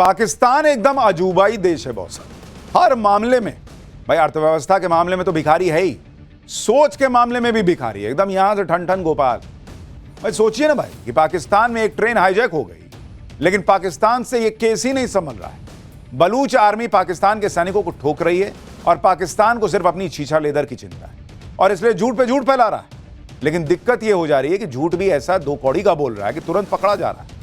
पाकिस्तान एकदम अजूबाई देश है बॉस। हर मामले में भाई, अर्थव्यवस्था के मामले में तो भिखारी है ही, सोच के मामले में भी भिखारी है एकदम, यहां से ठन ठन गोपाल। भाई सोचिए ना भाई कि पाकिस्तान में एक ट्रेन हाईजैक हो गई, लेकिन पाकिस्तान से ये केस ही नहीं संभल रहा है। बलूच आर्मी पाकिस्तान के सैनिकों को ठोक रही है और पाकिस्तान को सिर्फ अपनी छीछा लेदर की चिंता है और इसलिए झूठ पे झूठ फैला रहा है। लेकिन दिक्कत यह हो जा रही है कि झूठ भी ऐसा दो कौड़ी का बोल रहा है कि तुरंत पकड़ा जा रहा है।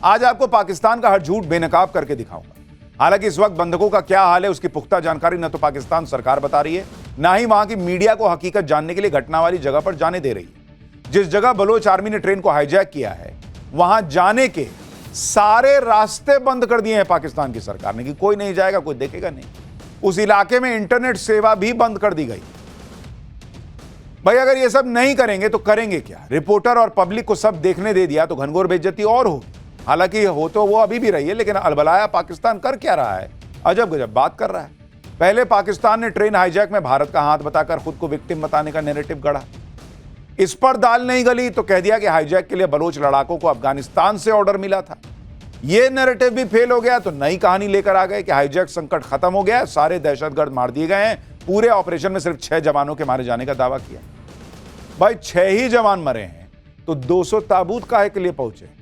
आज आपको पाकिस्तान का हर झूठ बेनकाब करके दिखाऊंगा। हालांकि इस वक्त बंधकों का क्या हाल है उसकी पुख्ता जानकारी न तो पाकिस्तान सरकार बता रही है, ना ही वहां की मीडिया को हकीकत जानने के लिए घटना वाली जगह पर जाने दे रही है। जिस जगह बलोच आर्मी ने ट्रेन को हाईजैक किया है, वहां जाने के सारे रास्ते बंद कर दिए हैं पाकिस्तान की सरकार ने कि कोई नहीं जाएगा, कोई देखेगा नहीं। उस इलाके में इंटरनेट सेवा भी बंद कर दी गई। भाई अगर ये सब नहीं करेंगे तो करेंगे क्या? रिपोर्टर और पब्लिक को सब देखने दे दिया तो घनघोर बेइज्जती और होगी। हालांकि हो तो वो अभी भी रही है, लेकिन अलबलाया पाकिस्तान कर क्या रहा है? अजब गजब बात कर रहा है। पहले पाकिस्तान ने ट्रेन हाईजैक में भारत का हाथ बताकर खुद को विक्टिम बताने का नैरेटिव गढ़ा। इस पर दाल नहीं गली तो कह दिया कि हाईजैक के लिए बलोच लड़ाकों को अफगानिस्तान से ऑर्डर मिला था। यह नैरेटिव भी फेल हो गया तो नई कहानी लेकर आ गए कि हाईजैक संकट खत्म हो गया, सारे दहशतगर्द मार दिए गए हैं, पूरे ऑपरेशन में सिर्फ 6 जवानों के मारे जाने का दावा किया। भाई 6 ही जवान मरे हैं तो 200 ताबूत काहे के लिए पहुंचे?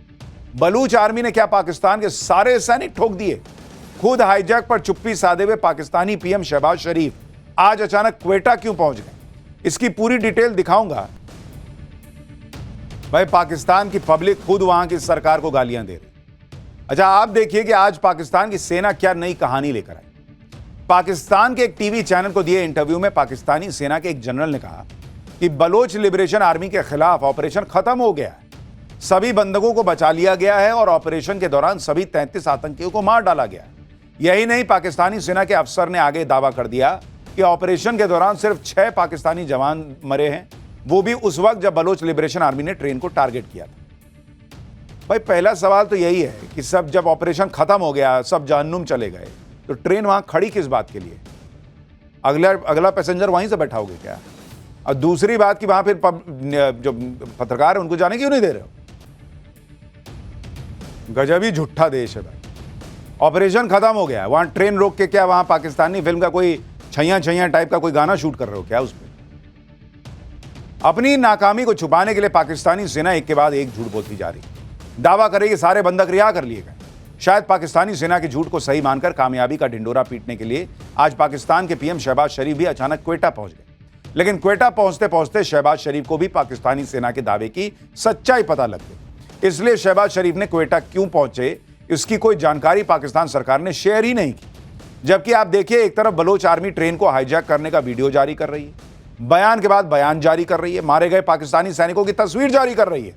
बलूच आर्मी ने क्या पाकिस्तान के सारे सैनिक ठोक दिए? खुद हाईजैक पर चुप्पी साधे हुए पाकिस्तानी पीएम शहबाज शरीफ आज अचानक क्वेटा क्यों पहुंच गए? इसकी पूरी डिटेल दिखाऊंगा। भाई पाकिस्तान की पब्लिक खुद वहां की सरकार को गालियां दे रही। अच्छा आप देखिए कि आज पाकिस्तान की सेना क्या नई कहानी लेकर आई। पाकिस्तान के एक टीवी चैनल को दिए इंटरव्यू में पाकिस्तानी सेना के एक जनरल ने कहा कि बलोच लिबरेशन आर्मी के खिलाफ ऑपरेशन खत्म हो गया है, सभी बंधकों को बचा लिया गया है और ऑपरेशन के दौरान सभी 33 आतंकियों को मार डाला गया। यही नहीं, पाकिस्तानी सेना के अफसर ने आगे दावा कर दिया कि ऑपरेशन के दौरान सिर्फ 6 पाकिस्तानी जवान मरे हैं, वो भी उस वक्त जब बलोच लिबरेशन आर्मी ने ट्रेन को टारगेट किया था। भाई पहला सवाल तो यही है कि सब जब ऑपरेशन खत्म हो गया, सब जहन्नुम चले गए, तो ट्रेन वहां खड़ी किस बात के लिए? अगला पैसेंजर वहीं से बैठाओगे क्या? और दूसरी बात कि वहां फिर जो पत्रकार है उनको जाने क्यों नहीं दे रहे हो? गजब ही झूठा देश है भाई। ऑपरेशन खत्म हो गया, वहां ट्रेन रोक के क्या वहां पाकिस्तानी फिल्म का कोई छैया छैया टाइप का कोई गाना शूट कर रहे हो क्या उस पर? अपनी नाकामी को छुपाने के लिए पाकिस्तानी सेना एक के बाद एक झूठ बोलती जा रही है। दावा करे कि सारे बंधक रिहा कर लिए गए। शायद पाकिस्तानी सेना के झूठ को सही मानकर कामयाबी का ढिंडोरा पीटने के लिए आज पाकिस्तान के पीएम शहबाज शरीफ भी अचानक क्वेटा पहुंच गए। लेकिन क्वेटा पहुंचते पहुंचते शहबाज शरीफ को भी पाकिस्तानी सेना के दावे की सच्चाई पता लग गई। इसलिए शहबाज शरीफ ने क्वेटा क्यों पहुंचे इसकी कोई जानकारी पाकिस्तान सरकार ने शेयर ही नहीं की। जबकि आप देखिए, एक तरफ बलोच आर्मी ट्रेन को हाईजैक करने का वीडियो जारी कर रही है, बयान के बाद बयान जारी कर रही है, मारे गए पाकिस्तानी सैनिकों की तस्वीर जारी कर रही है।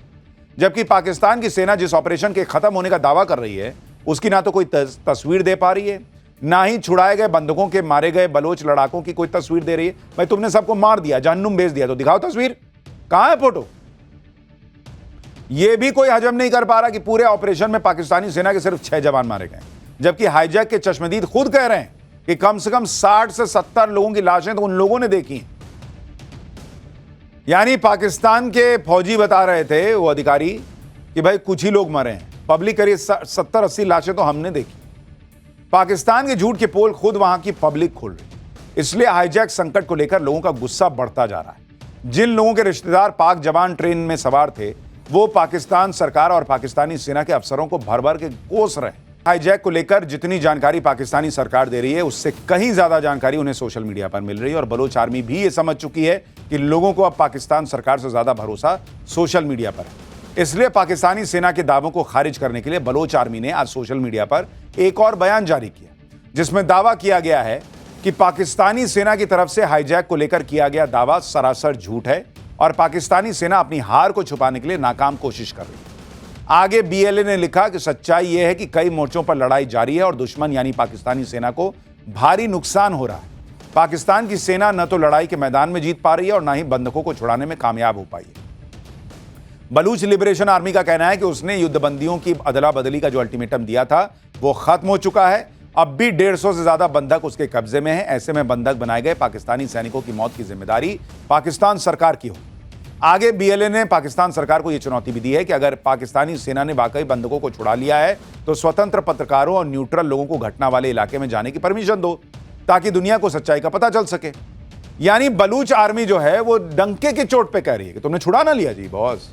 जबकि पाकिस्तान की सेना जिस ऑपरेशन के खत्म होने का दावा कर रही है उसकी ना तो कोई तस्वीर दे पा रही है, ना ही छुड़ाए गए बंधकों के मारे गए बलोच लड़ाकों की कोई तस्वीर दे रही है। भाई तुमने सबको मार दिया, जहन्नुम भेज दिया, तो दिखाओ तस्वीर, कहां है फोटो? यह भी कोई हजम नहीं कर पा रहा कि पूरे ऑपरेशन में पाकिस्तानी सेना के सिर्फ 6 जवान मारे गए, जबकि हाईजैक के चश्मदीद खुद कह रहे हैं कि कम से कम 60 से 70 लोगों की लाशें तो उन लोगों ने देखी हैं। यानी पाकिस्तान के फौजी बता रहे थे, वो अधिकारी, कि भाई कुछ ही लोग मरे हैं, पब्लिक करिए 70-80 लाशें तो हमने देखी। पाकिस्तान के झूठ के पोल खुद वहां की पब्लिक खोल रही। इसलिए हाईजैक संकट को लेकर लोगों का गुस्सा बढ़ता जा रहा है। जिन लोगों के रिश्तेदार पाक जवान ट्रेन में सवार थे वो पाकिस्तान सरकार और पाकिस्तानी सेना के अफसरों को भर भर के कोस रहे हैं। हाईजैक को लेकर जितनी जानकारी पाकिस्तानी सरकार दे रही है उससे कहीं ज्यादा जानकारी उन्हें सोशल मीडिया पर मिल रही है और बलोच आर्मी भी ये समझ चुकी है कि लोगों को अब पाकिस्तान सरकार से ज्यादा भरोसा सोशल मीडिया पर है। इसलिए पाकिस्तानी सेना के दावों को खारिज करने के लिए बलोच आर्मी ने आज सोशल मीडिया पर एक और बयान जारी किया, जिसमें दावा किया गया है कि पाकिस्तानी सेना की तरफ से हाईजैक को लेकर किया गया दावा सरासर झूठ है और पाकिस्तानी सेना अपनी हार को छुपाने के लिए नाकाम कोशिश कर रही है। आगे बीएलए ने लिखा कि सच्चाई यह है कि कई मोर्चों पर लड़ाई जारी है और दुश्मन यानी पाकिस्तानी सेना को भारी नुकसान हो रहा है। पाकिस्तान की सेना न तो लड़ाई के मैदान में जीत पा रही है और न ही बंधकों को छुड़ाने में कामयाब हो पाई है। बलूच लिबरेशन आर्मी का कहना है कि उसने युद्धबंदियों की अदला बदली का जो अल्टीमेटम दिया था वो खत्म हो चुका है। अब भी 150 से ज्यादा बंधक उसके कब्जे में है। ऐसे में बंधक बनाए गए पाकिस्तानी सैनिकों की मौत की जिम्मेदारी पाकिस्तान सरकार की हो। आगे बीएलए ने पाकिस्तान सरकार को यह चुनौती भी दी है कि अगर पाकिस्तानी सेना ने वाकई बंधकों को छुड़ा लिया है तो स्वतंत्र पत्रकारों और न्यूट्रल लोगों को घटना वाले इलाके में जाने की परमिशन दो, ताकि दुनिया को सच्चाई का पता चल सके। यानी बलूच आर्मी जो है वो डंके की चोट पे कह रही है कि तुमने छुड़ा ना लिया जी बॉस,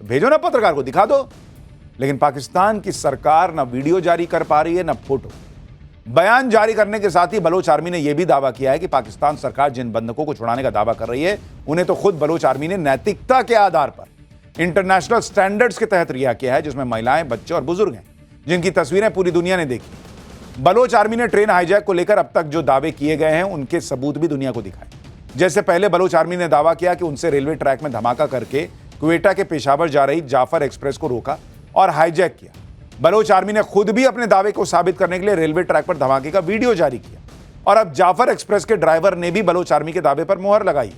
भेजो ना पत्रकार को, दिखा दो। लेकिन पाकिस्तान की सरकार ना वीडियो जारी कर पा रही है ना फोटो। बयान जारी करने के साथ ही बलोच आर्मी ने यह भी दावा किया है कि पाकिस्तान सरकार जिन बंधकों को छुड़ाने का दावा कर रही है उन्हें तो खुद बलोच आर्मी ने नैतिकता के आधार पर इंटरनेशनल स्टैंडर्ड्स के तहत रिहा किया है, जिसमें महिलाएं, बच्चे और बुजुर्ग हैं, जिनकी तस्वीरें पूरी दुनिया ने देखी। बलोच आर्मी ने ट्रेन हाईजैक को लेकर अब तक जो दावे किए गए हैं उनके सबूत भी दुनिया को दिखाए। जैसे पहले बलोच आर्मी ने दावा किया कि उनसे रेलवे ट्रैक में धमाका करके क्वेटा के पेशावर जा रही जाफर एक्सप्रेस को रोका और हाईजैक किया। बलोच आर्मी ने खुद भी अपने दावे को साबित करने के लिए रेलवे ट्रैक पर धमाके का वीडियो जारी किया और अब जाफर एक्सप्रेस के ड्राइवर ने भी बलोच आर्मी के दावे पर मुहर लगाई।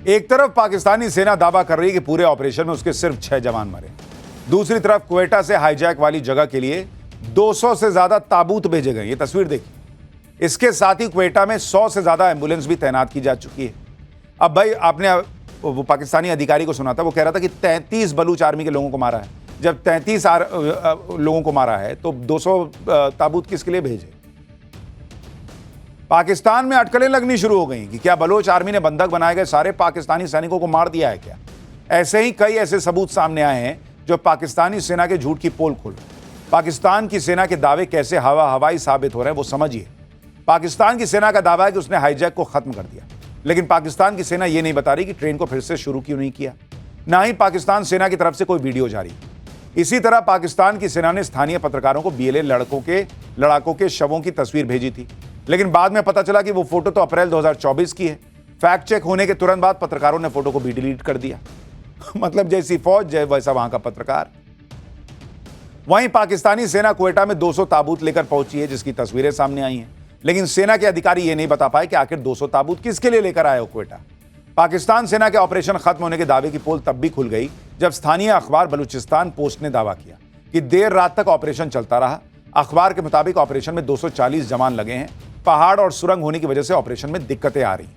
एक तरफ पाकिस्तानी सेना दावा कर रही है कि पूरे ऑपरेशन में उसके सिर्फ 6 जवान मरे, दूसरी तरफ क्वेटा से हाईजैक वाली जगह के लिए 200 से ज्यादा ताबूत भेजे गए। ये तस्वीर देखिए। इसके साथ ही क्वेटा में 100 से ज्यादा एम्बुलेंस भी तैनात की जा चुकी है। अब भाई आपने वो पाकिस्तानी अधिकारी को सुना था, वो कह रहा था कि 33 बलूच आर्मी के लोगों को मारा है। जब 33 लोगों को मारा है तो 200 ताबूत किसके लिए भेजे? पाकिस्तान में अटकलें लगनी शुरू हो गई कि क्या बलोच आर्मी ने बंधक बनाए गए सारे पाकिस्तानी सैनिकों को मार दिया है क्या? ऐसे ही कई ऐसे सबूत सामने आए हैं जो पाकिस्तानी सेना के झूठ की पोल खोल रहे हैं। पाकिस्तान की सेना के दावे कैसे हवाई साबित हो रहे हैं वो समझिए। पाकिस्तान की सेना का दावा है कि उसने हाईजैक को खत्म कर दिया, लेकिन पाकिस्तान की सेना यह नहीं बता रही कि ट्रेन को फिर से शुरू क्यों नहीं किया। ना ही पाकिस्तान सेना की तरफ से कोई वीडियो जारी। इसी तरह पाकिस्तान की सेना ने स्थानीय पत्रकारों को बीएलए लड़ाकों के शवों की तस्वीर भेजी थी, लेकिन बाद में पता चला कि वो फोटो तो अप्रैल 2024 की है। फैक्ट चेक होने के तुरंत बाद पत्रकारों ने फोटो को भी डिलीट कर दिया। मतलब जैसी फौज वैसा वहां का पत्रकार। वहीं पाकिस्तानी सेना क्वेटा में 200 ताबूत लेकर पहुंची है, जिसकी तस्वीरें सामने आई हैं, लेकिन सेना के अधिकारी ये नहीं बता पाए कि आखिर 200 ताबूत किसके लिए लेकर आए हो क्वेटा। पाकिस्तान सेना के ऑपरेशन खत्म होने के दावे की पोल तब भी खुल गई जब स्थानीय अखबार बलूचिस्तान पोस्ट ने दावा किया कि देर रात तक ऑपरेशन चलता रहा। अखबार के मुताबिक ऑपरेशन में 240 जवान लगे हैं। पहाड़ और सुरंग होने की वजह से ऑपरेशन में दिक्कतें आ रही।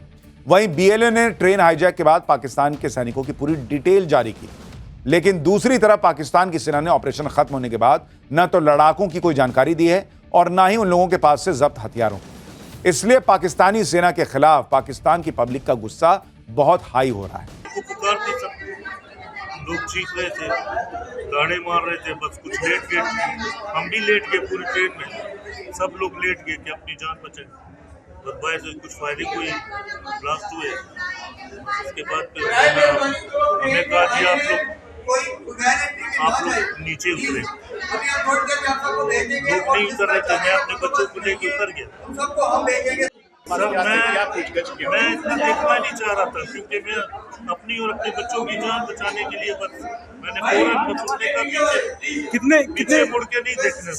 वहीं बीएलए ने ट्रेन हाईजैक के बाद पाकिस्तान के सैनिकों की पूरी डिटेल जारी की, लेकिन दूसरी तरफ पाकिस्तान की सेना ने ऑपरेशन खत्म होने के बाद न तो लड़ाकों की कोई जानकारी दी है और न ही उन लोगों के पास से जब्त हथियारों की। इसलिए पाकिस्तानी सेना के खिलाफ पाकिस्तान की पब्लिक का गुस्सा बहुत हाई हो रहा है। लोग चीख रहे थे, गाड़े मार रहे थे, बस कुछ लेट गए। हम भी लेट गए, पूरी ट्रेन में सब लोग लेट गए कि अपनी जान बचाएं। बस बाहर से कुछ फायरिंग हुई, ब्लास्ट हुए। उसके बाद फिर हमें कहा जी आप लोग नीचे उतरे। लोग नहीं उतर रहे थे, मैं अपने बच्चों को लेके उतर गया। सर मैं इतना देखना नहीं चाह रहा था, क्योंकि मैं अपनी और अपने बच्चों की जान बचाने के लिए बस मैंने फौरन बस उसने कहा पीछे मुड़ के नहीं देखना।